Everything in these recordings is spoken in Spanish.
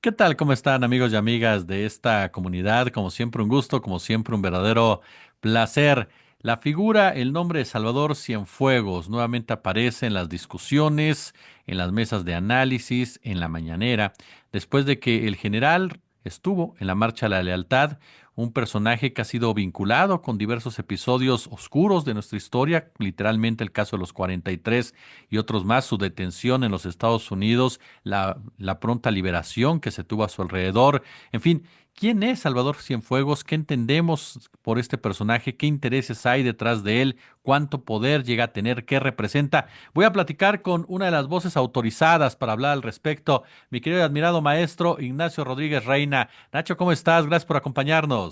¿Qué tal? ¿Cómo están amigos y amigas de esta comunidad? Como siempre un gusto, como siempre un verdadero placer. La figura, el nombre de Salvador Cienfuegos nuevamente aparece en las discusiones, en las mesas de análisis, en la mañanera, después de que el general estuvo en la Marcha a la Lealtad, un personaje que ha sido vinculado con diversos episodios oscuros de nuestra historia, literalmente el caso de los 43 y otros más, su detención en los Estados Unidos, la pronta liberación que se tuvo a su alrededor. En fin, ¿quién es Salvador Cienfuegos? ¿Qué entendemos por este personaje? ¿Qué intereses hay detrás de él? ¿Cuánto poder llega a tener? ¿Qué representa? Voy a platicar con una de las voces autorizadas para hablar al respecto, mi querido y admirado maestro Ignacio Rodríguez Reina. Nacho, ¿cómo estás? Gracias por acompañarnos.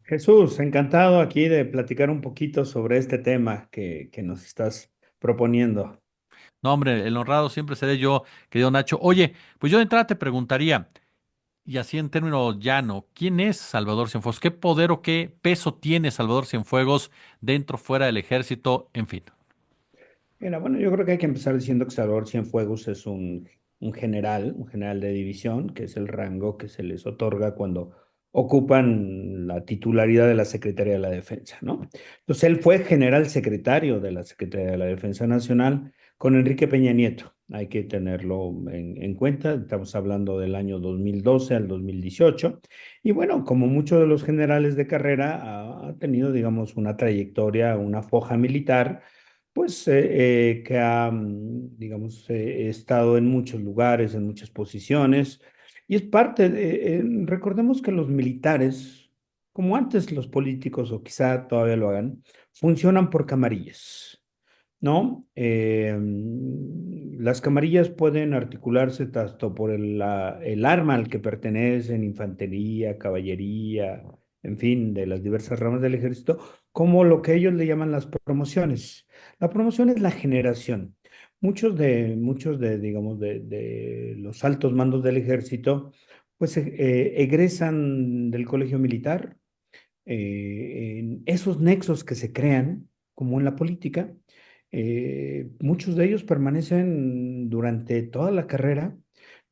Jesús, encantado aquí de platicar un poquito sobre este tema que nos estás proponiendo. No, hombre, el honrado siempre seré yo, querido Nacho. Oye, pues yo de entrada te preguntaría, y así en términos llano, ¿quién es Salvador Cienfuegos? ¿Qué poder o qué peso tiene Salvador Cienfuegos dentro, fuera del ejército? En fin. Mira, bueno, yo creo que hay que empezar diciendo que Salvador Cienfuegos es un general de división, que es el rango que se les otorga cuando ocupan la titularidad de la Secretaría de la Defensa, ¿no? Entonces, él fue general secretario de la Secretaría de la Defensa Nacional con Enrique Peña Nieto. Hay que tenerlo en cuenta. Estamos hablando del año 2012 al 2018. Y bueno, como muchos de los generales de carrera, ha tenido, digamos, una trayectoria, una foja militar pues que ha, digamos, estado en muchos lugares, en muchas posiciones, y es parte recordemos que los militares, como antes los políticos, o quizá todavía lo hagan, funcionan por camarillas, ¿no? Las camarillas pueden articularse tanto por el arma al que pertenecen, infantería, caballería, en fin, de las diversas ramas del ejército, como lo que ellos le llaman las promociones. La promoción es la generación. Digamos, de los altos mandos del ejército, pues egresan del colegio militar, en esos nexos que se crean, como en la política, muchos de ellos permanecen durante toda la carrera,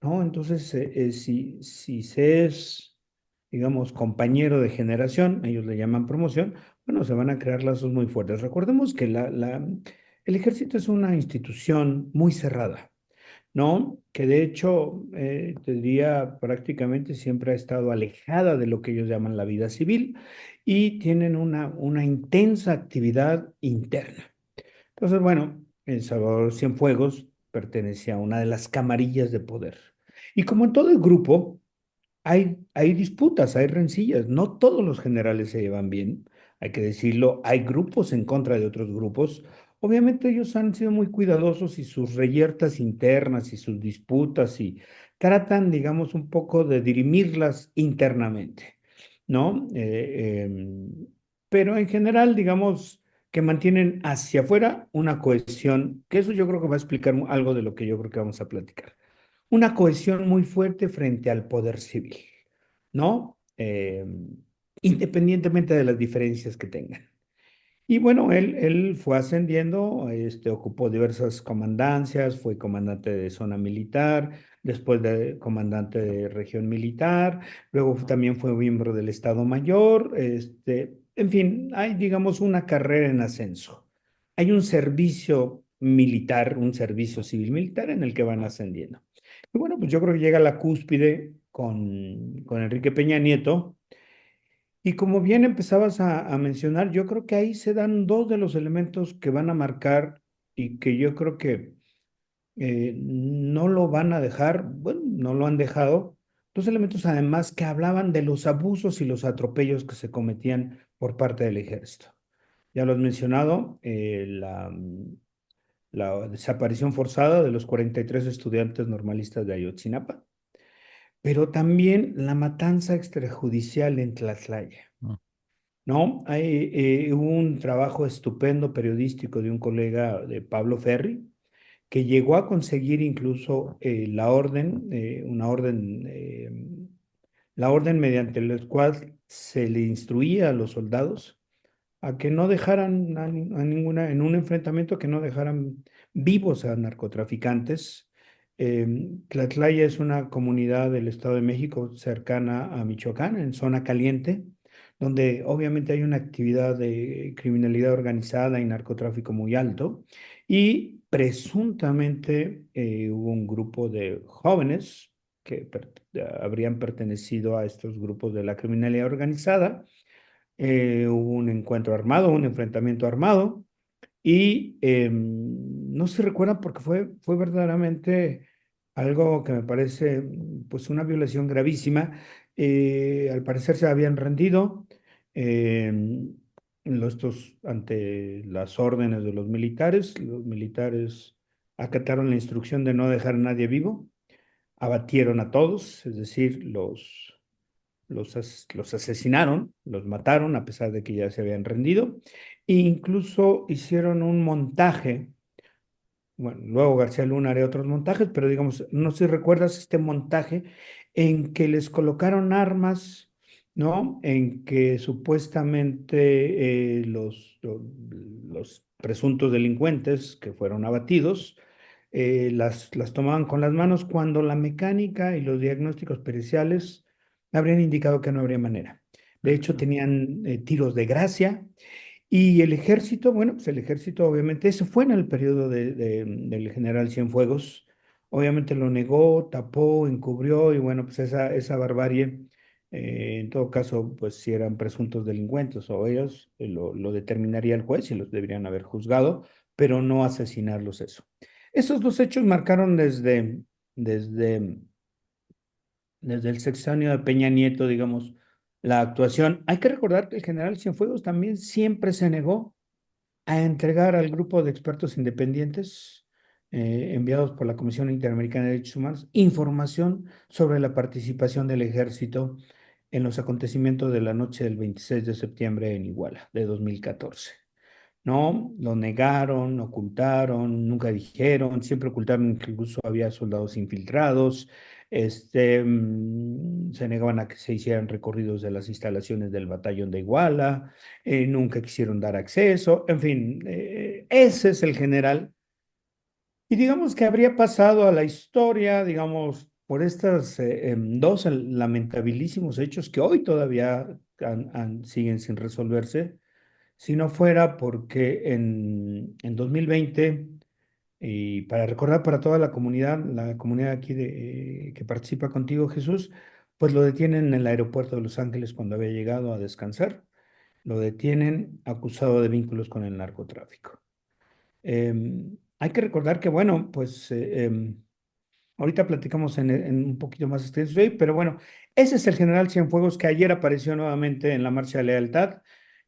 ¿no? Entonces, si se es, digamos, compañero de generación, ellos le llaman promoción, bueno, se van a crear lazos muy fuertes. Recordemos que el ejército es una institución muy cerrada. ¿No? Que de hecho, te diría, prácticamente siempre ha estado alejada de lo que ellos llaman la vida civil y tienen una intensa actividad interna. Entonces, bueno, El Salvador Cienfuegos pertenece a una de las camarillas de poder. Y como en todo el grupo, hay disputas, hay rencillas. No todos los generales se llevan bien, hay que decirlo. Hay grupos en contra de otros grupos. Obviamente ellos han sido muy cuidadosos y sus reyertas internas y sus disputas y tratan, digamos, un poco de dirimirlas internamente, ¿no? Pero en general, digamos, que mantienen hacia afuera una cohesión, que eso yo creo que va a explicar algo de lo que yo creo que vamos a platicar. Una cohesión muy fuerte frente al poder civil, ¿no? Independientemente de las diferencias que tengan. Y bueno, él fue ascendiendo, ocupó diversas comandancias, fue comandante de zona militar, después de comandante de región militar, luego también fue miembro del Estado Mayor, en fin, hay, digamos, una carrera en ascenso. Hay un servicio militar, un servicio civil militar en el que van ascendiendo. Y bueno, pues yo creo que llega a la cúspide con Enrique Peña Nieto, y como bien empezabas a mencionar, yo creo que ahí se dan dos de los elementos que van a marcar y que yo creo que no lo van a dejar, bueno, no lo han dejado. Dos elementos además que hablaban de los abusos y los atropellos que se cometían por parte del ejército. Ya lo has mencionado, la desaparición forzada de los 43 estudiantes normalistas de Ayotzinapa, pero también la matanza extrajudicial en Tlatlaya. Mm. No, hay un trabajo estupendo periodístico de un colega de Pablo Ferri, que llegó a conseguir incluso la orden mediante la cual se le instruía a los soldados a que no dejaran a ninguna, en un enfrentamiento, que no dejaran vivos a narcotraficantes, Tlatlaya es una comunidad del Estado de México cercana a Michoacán, en zona caliente, donde obviamente hay una actividad de criminalidad organizada y narcotráfico muy alto. Y presuntamente hubo un grupo de jóvenes que habrían pertenecido a estos grupos de la criminalidad organizada. Hubo un encuentro armado, un enfrentamiento armado. Y no se recuerdan porque fue verdaderamente algo que me parece pues una violación gravísima. Al parecer se habían rendido estos ante las órdenes de los militares. Los militares acataron la instrucción de no dejar a nadie vivo, abatieron a todos, es decir, los asesinaron, los mataron a pesar de que ya se habían rendido, e incluso hicieron un montaje. Bueno, luego García Luna haría otros montajes, pero digamos, no sé si recuerdas este montaje en que les colocaron armas, ¿no? En que supuestamente los presuntos delincuentes que fueron abatidos las tomaban con las manos cuando la mecánica y los diagnósticos periciales habrían indicado que no habría manera. De hecho, tenían tiros de gracia y el ejército, bueno, pues el ejército obviamente, eso fue en el periodo del general Cienfuegos, obviamente lo negó, tapó, encubrió y bueno, pues esa barbarie, en todo caso, pues si eran presuntos delincuentes o ellos, lo determinaría el juez y los deberían haber juzgado, pero no asesinarlos eso. Esos dos hechos marcaron desde desde el sexenio de Peña Nieto, digamos, la actuación. Hay que recordar que el general Cienfuegos también siempre se negó a entregar al grupo de expertos independientes enviados por la Comisión Interamericana de Derechos Humanos información sobre la participación del ejército en los acontecimientos de la noche del 26 de septiembre en Iguala de 2014. No, lo negaron, ocultaron, nunca dijeron, siempre ocultaron que incluso había soldados infiltrados, se negaban a que se hicieran recorridos de las instalaciones del batallón de Iguala, nunca quisieron dar acceso, en fin, ese es el general. Y digamos que habría pasado a la historia, digamos, por estos dos lamentabilísimos hechos que hoy todavía siguen sin resolverse si no fuera porque en 2020, y para recordar para toda la comunidad aquí que participa contigo, Jesús, pues lo detienen en el aeropuerto de Los Ángeles cuando había llegado a descansar. Lo detienen acusado de vínculos con el narcotráfico. Hay que recordar que, bueno, pues ahorita platicamos en un poquito más extenso, ahí, pero bueno, ese es el general Cienfuegos que ayer apareció nuevamente en la Marcha de Lealtad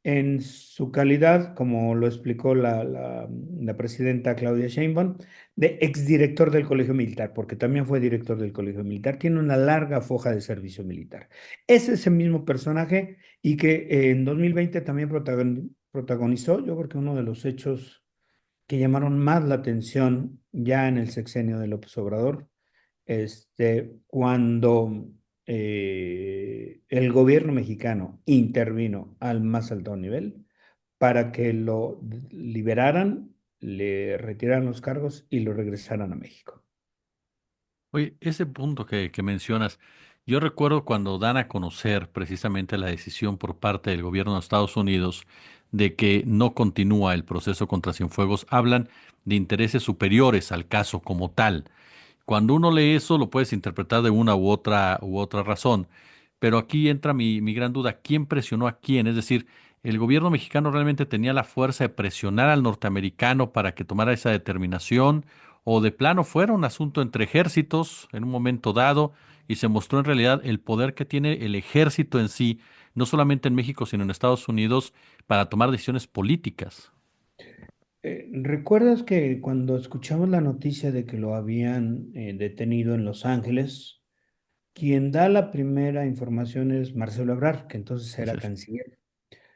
en su calidad, como lo explicó la presidenta Claudia Sheinbaum, de exdirector del Colegio Militar, porque también fue director del Colegio Militar, tiene una larga foja de servicio militar. Es ese mismo personaje y que en 2020 también protagonizó, yo creo que uno de los hechos que llamaron más la atención ya en el sexenio de López Obrador, cuando el gobierno mexicano intervino al más alto nivel para que lo liberaran, le retiraran los cargos y lo regresaran a México. Oye, ese punto que mencionas, yo recuerdo cuando dan a conocer precisamente la decisión por parte del gobierno de Estados Unidos de que no continúa el proceso contra Cienfuegos, hablan de intereses superiores al caso como tal. Cuando uno lee eso, lo puedes interpretar de una u otra razón. Pero aquí entra mi gran duda, ¿quién presionó a quién? Es decir, ¿el gobierno mexicano realmente tenía la fuerza de presionar al norteamericano para que tomara esa determinación? ¿O de plano fuera un asunto entre ejércitos en un momento dado y se mostró en realidad el poder que tiene el ejército en sí, no solamente en México, sino en Estados Unidos, para tomar decisiones políticas? ¿Recuerdas que cuando escuchamos la noticia de que lo habían detenido en Los Ángeles, quien da la primera información es Marcelo Ebrard, que entonces Así era es. canciller,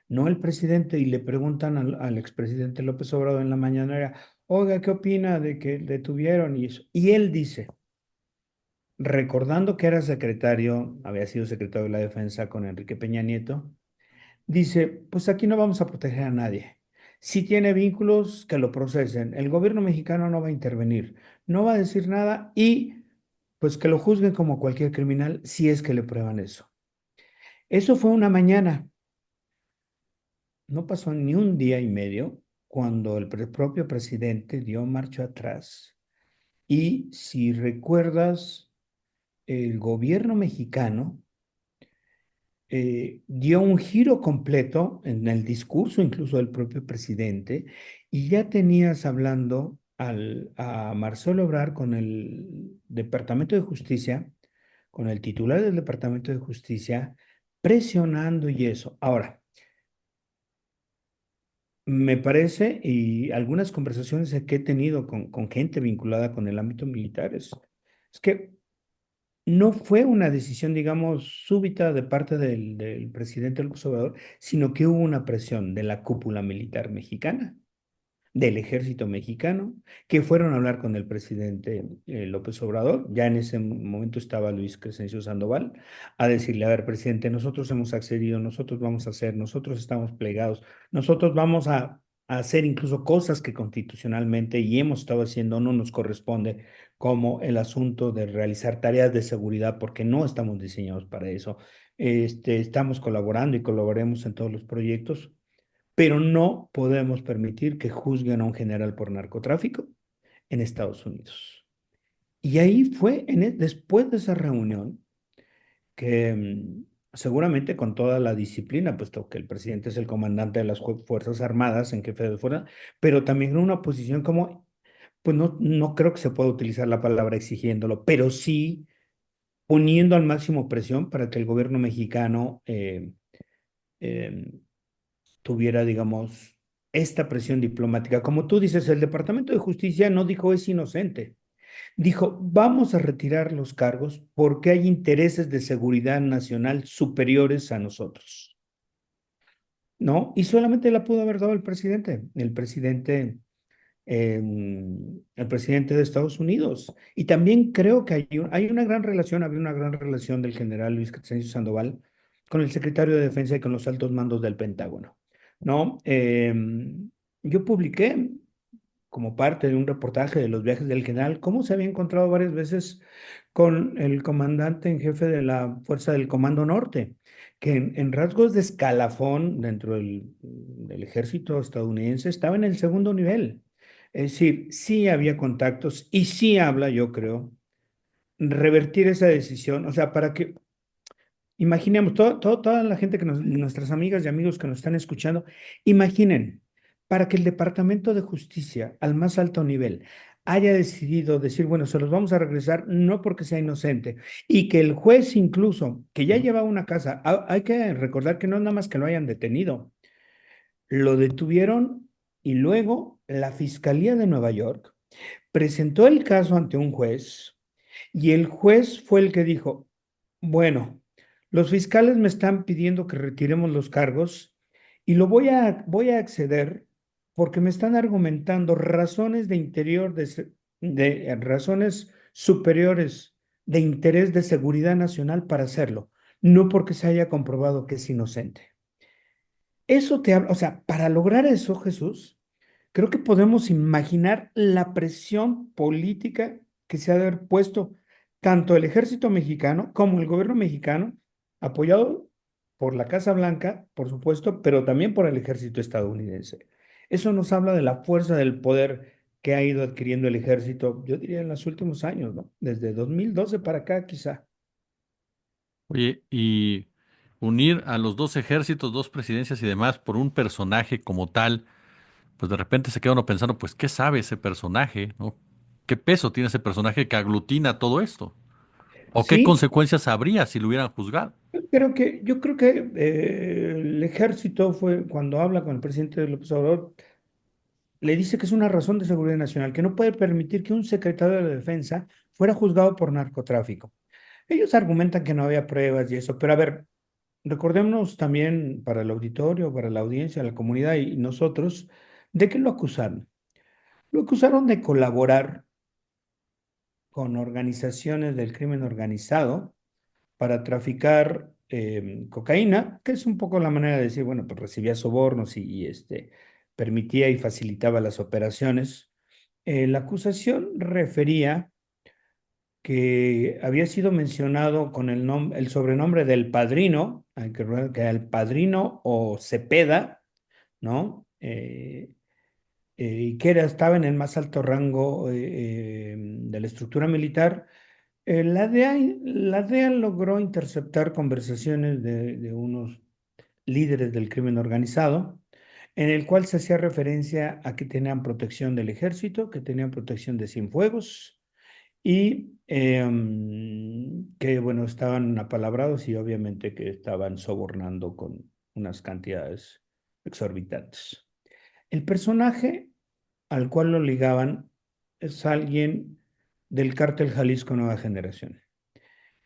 no el presidente, y le preguntan al expresidente López Obrador en la mañanera, oiga, ¿qué opina de que detuvieron y eso? Y él dice, recordando que era secretario, había sido secretario de la Defensa con Enrique Peña Nieto, dice, pues aquí no vamos a proteger a nadie. Si tiene vínculos, que lo procesen. El gobierno mexicano no va a intervenir, no va a decir nada y pues que lo juzguen como cualquier criminal si es que le prueban eso. Eso fue una mañana. No pasó ni un día y medio cuando el propio presidente dio marcha atrás. Y si recuerdas, el gobierno mexicano dio un giro completo en el discurso incluso del propio presidente y ya tenías hablando a Marcelo Ebrard con el Departamento de Justicia, con el titular del Departamento de Justicia, presionando y eso. Ahora, me parece, y algunas conversaciones que he tenido con gente vinculada con el ámbito militar, es que no fue una decisión, digamos, súbita de parte del presidente López Obrador, sino que hubo una presión de la cúpula militar mexicana, del ejército mexicano, que fueron a hablar con el presidente López Obrador. Ya en ese momento estaba Luis Crescencio Sandoval, a decirle, a ver, presidente, nosotros hemos accedido, nosotros vamos a hacer, nosotros estamos plegados, nosotros vamos a hacer incluso cosas que constitucionalmente y hemos estado haciendo no nos corresponde, como el asunto de realizar tareas de seguridad, porque no estamos diseñados para eso. Estamos colaborando y colaboremos en todos los proyectos, pero no podemos permitir que juzguen a un general por narcotráfico en Estados Unidos. Y ahí fue, después de esa reunión, que seguramente con toda la disciplina, puesto que el presidente es el comandante de las Fuerzas Armadas, en jefe de fuerza, pero también en una posición como, pues no creo que se pueda utilizar la palabra exigiéndolo, pero sí poniendo al máximo presión para que el gobierno mexicano eh, tuviera, digamos, esta presión diplomática. Como tú dices, el Departamento de Justicia no dijo es inocente. Dijo, vamos a retirar los cargos porque hay intereses de seguridad nacional superiores a nosotros, ¿no? Y solamente la pudo haber dado el presidente de Estados Unidos. Y también creo que hay una gran relación, había una gran relación del general Luis Crescencio Sandoval con el secretario de Defensa y con los altos mandos del Pentágono, ¿no? Yo publiqué como parte de un reportaje de los viajes del general cómo se había encontrado varias veces con el comandante en jefe de la Fuerza del Comando Norte, que en rasgos de escalafón dentro del ejército estadounidense estaba en el segundo nivel. Es decir, sí había contactos y sí habla, yo creo, revertir esa decisión, o sea, para que imaginemos, toda la gente nuestras amigas y amigos que nos están escuchando, imaginen, para que el Departamento de Justicia al más alto nivel haya decidido decir, bueno, se los vamos a regresar, no porque sea inocente, y que el juez incluso, que ya lleva una casa, hay que recordar que no es nada más que lo hayan detenido, lo detuvieron y luego la Fiscalía de Nueva York presentó el caso ante un juez y el juez fue el que dijo, bueno, los fiscales me están pidiendo que retiremos los cargos y voy a acceder porque me están argumentando razones de interior, razones superiores de interés de seguridad nacional para hacerlo, no porque se haya comprobado que es inocente. Eso te habla, o sea, para lograr eso, Jesús, creo que podemos imaginar la presión política que se ha de haber puesto tanto el ejército mexicano como el gobierno mexicano, apoyado por la Casa Blanca, por supuesto, pero también por el ejército estadounidense. Eso nos habla de la fuerza del poder que ha ido adquiriendo el ejército, yo diría en los últimos años, ¿no? Desde 2012 para acá, quizá. Oye, y unir a los dos ejércitos, dos presidencias y demás por un personaje como tal, pues de repente se queda uno pensando, pues, ¿qué sabe ese personaje, no? ¿Qué peso tiene ese personaje que aglutina todo esto? ¿O qué Sí, consecuencias habría si lo hubieran juzgado? yo creo que el ejército fue, cuando habla con el presidente López Obrador, le dice que es una razón de seguridad nacional, que no puede permitir que un secretario de la defensa fuera juzgado por narcotráfico. Ellos argumentan que no había pruebas y eso, pero a ver, recordémonos también para el auditorio, para la audiencia, la comunidad y nosotros, ¿de qué lo acusaron? Lo acusaron de colaborar con organizaciones del crimen organizado para traficar cocaína, que es un poco la manera de decir, bueno, pues recibía sobornos y. permitía y facilitaba las operaciones. La acusación refería que había sido mencionado con el sobrenombre del Padrino, hay que recordar que era el Padrino o Cepeda, ¿no? Y que estaba en el más alto rango de la estructura militar. La DEA logró interceptar conversaciones de unos líderes del crimen organizado, en el cual se hacía referencia a que tenían protección del ejército, que tenían protección de Cienfuegos y que, bueno, estaban apalabrados y obviamente que estaban sobornando con unas cantidades exorbitantes. El personaje al cual lo ligaban es alguien del cártel Jalisco Nueva Generación.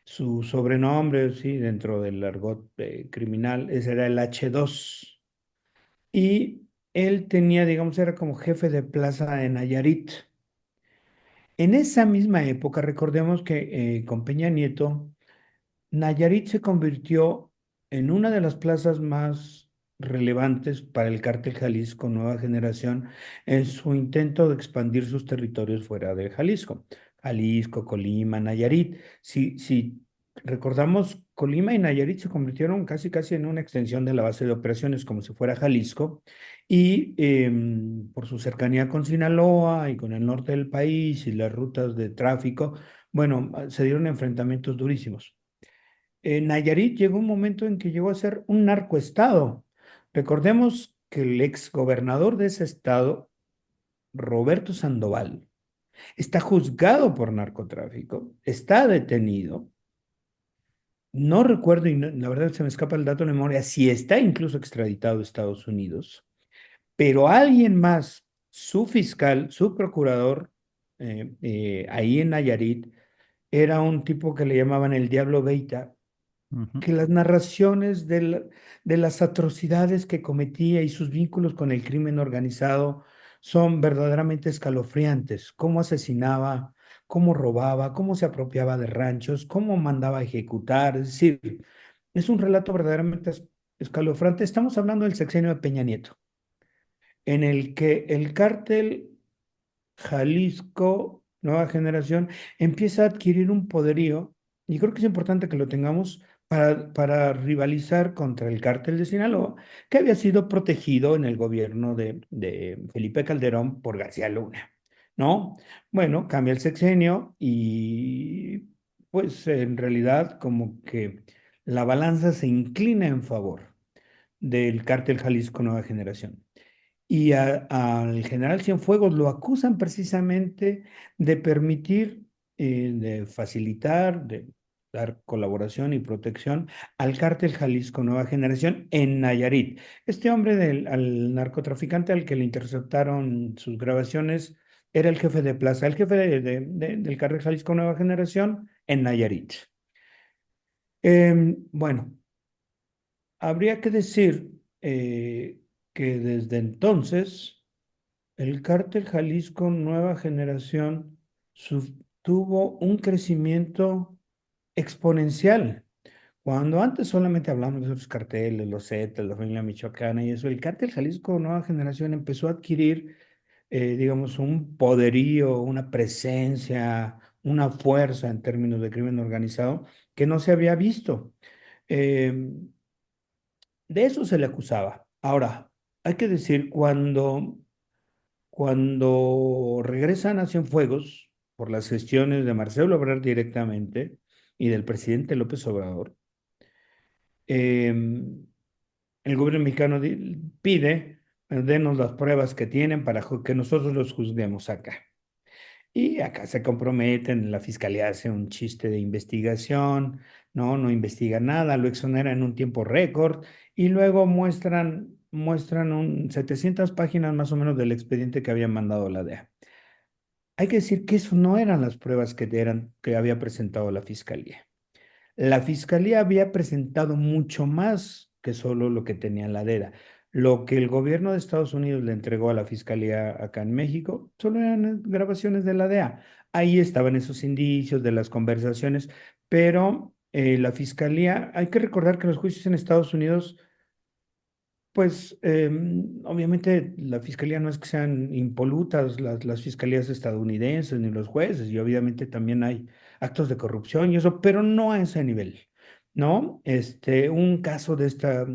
Su sobrenombre, sí, dentro del argot criminal, ese era el H2. Y él tenía, digamos, era como jefe de plaza en Nayarit. En esa misma época, recordemos que con Peña Nieto, Nayarit se convirtió en una de las plazas más relevantes para el cártel Jalisco Nueva Generación en su intento de expandir sus territorios fuera de Jalisco. Jalisco, Colima, Nayarit. Si recordamos, Colima y Nayarit se convirtieron casi casi en una extensión de la base de operaciones como si fuera Jalisco y por su cercanía con Sinaloa y con el norte del país y las rutas de tráfico, bueno, se dieron enfrentamientos durísimos. Nayarit llegó un momento en que llegó a ser un narcoestado. Recordemos que el ex gobernador de ese estado, Roberto Sandoval, está juzgado por narcotráfico, está detenido. No recuerdo, y la verdad se me escapa el dato de memoria, si está incluso extraditado a Estados Unidos, pero alguien más, su fiscal, su procurador, ahí en Nayarit, era un tipo que le llamaban el Diablo Beita, Ujú. que las narraciones de las atrocidades que cometía y sus vínculos con el crimen organizado son verdaderamente escalofriantes. Cómo asesinaba, cómo robaba, cómo se apropiaba de ranchos, cómo mandaba a ejecutar. Es decir, es un relato verdaderamente escalofriante. Estamos hablando del sexenio de Peña Nieto, en el que el cártel Jalisco Nueva Generación empieza a adquirir un poderío, y creo que es importante que lo tengamos para rivalizar contra el cártel de Sinaloa, que había sido protegido en el gobierno de Felipe Calderón por García Luna, ¿no? Bueno, cambia el sexenio y pues en realidad como que la balanza se inclina en favor del cártel Jalisco Nueva Generación y al general Cienfuegos lo acusan precisamente de permitir, de facilitar, de dar colaboración y protección al cártel Jalisco Nueva Generación en Nayarit. Este hombre al narcotraficante al que le interceptaron sus grabaciones era el jefe de plaza, el jefe del cártel Jalisco Nueva Generación en Nayarit. Bueno, habría que decir que desde entonces el cártel Jalisco Nueva Generación tuvo un crecimiento exponencial. Cuando antes solamente hablamos de esos carteles, los Zetas, la familia michoacana y eso, el cártel Jalisco Nueva Generación empezó a adquirir, digamos, un poderío, una presencia, una fuerza en términos de crimen organizado que no se había visto. Eh, de eso se le acusaba. Ahora, hay que decir, cuando regresan a Cienfuegos, por las gestiones de Marcelo Ebrard directamente y del presidente López Obrador, em, el gobierno mexicano pide, denos las pruebas que tienen para que nosotros los juzguemos acá. Y acá se comprometen, la fiscalía hace un chiste de investigación, no investiga nada, lo exonera en un tiempo récord y luego muestran 700 páginas más o menos del expediente que había mandado la DEA. Hay que decir que eso no eran las pruebas que había presentado la fiscalía. La fiscalía había presentado mucho más que solo lo que tenía en la DEA. Lo que el gobierno de Estados Unidos le entregó a la fiscalía acá en México solo eran grabaciones de la DEA. Ahí estaban esos indicios de las conversaciones, pero la fiscalía, hay que recordar que los juicios en Estados Unidos Pues obviamente la fiscalía no es que sean impolutas las fiscalías estadounidenses ni los jueces, y obviamente también hay actos de corrupción y eso, pero no a ese nivel, ¿no? Un caso de esta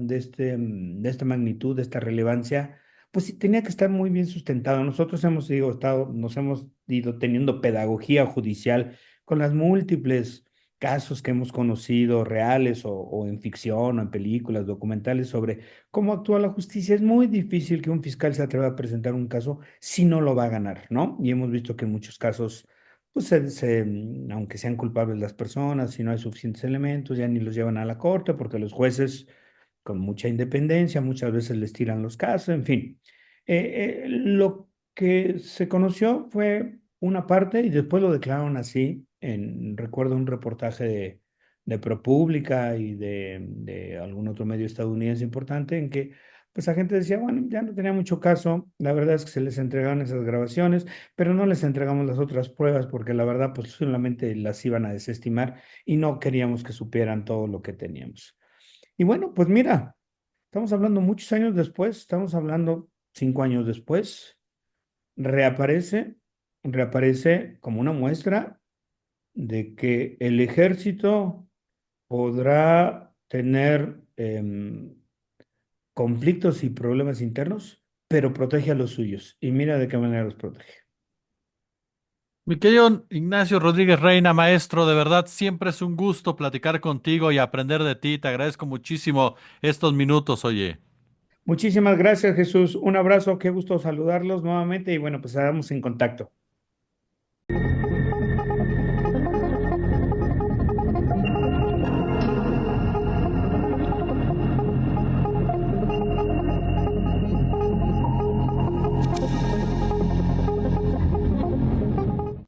magnitud, de esta relevancia, pues sí tenía que estar muy bien sustentado. Nosotros nos hemos ido teniendo pedagogía judicial con las múltiples casos que hemos conocido, reales o en ficción o en películas, documentales sobre cómo actúa la justicia. Es muy difícil que un fiscal se atreva a presentar un caso si no lo va a ganar, ¿no? Y hemos visto que en muchos casos, pues aunque sean culpables las personas, si no hay suficientes elementos, ya ni los llevan a la corte porque los jueces, con mucha independencia, muchas veces les tiran los casos, en fin. Lo que se conoció fue una parte y después lo declararon así. Recuerdo un reportaje de ProPublica y de algún otro medio estadounidense importante en que pues la gente decía, bueno, ya no tenía mucho caso, la verdad es que se les entregaron esas grabaciones, pero no les entregamos las otras pruebas porque la verdad pues solamente las iban a desestimar y no queríamos que supieran todo lo que teníamos. Y bueno, pues mira, estamos hablando muchos años después, estamos hablando 5 años después, reaparece, reaparece como una muestra de que el ejército podrá tener conflictos y problemas internos, pero protege a los suyos. Y mira de qué manera los protege. Mi querido Ignacio Rodríguez Reina, maestro, de verdad siempre es un gusto platicar contigo y aprender de ti. Te agradezco muchísimo estos minutos, oye. Muchísimas gracias, Jesús. Un abrazo, qué gusto saludarlos nuevamente y bueno, pues estamos en contacto.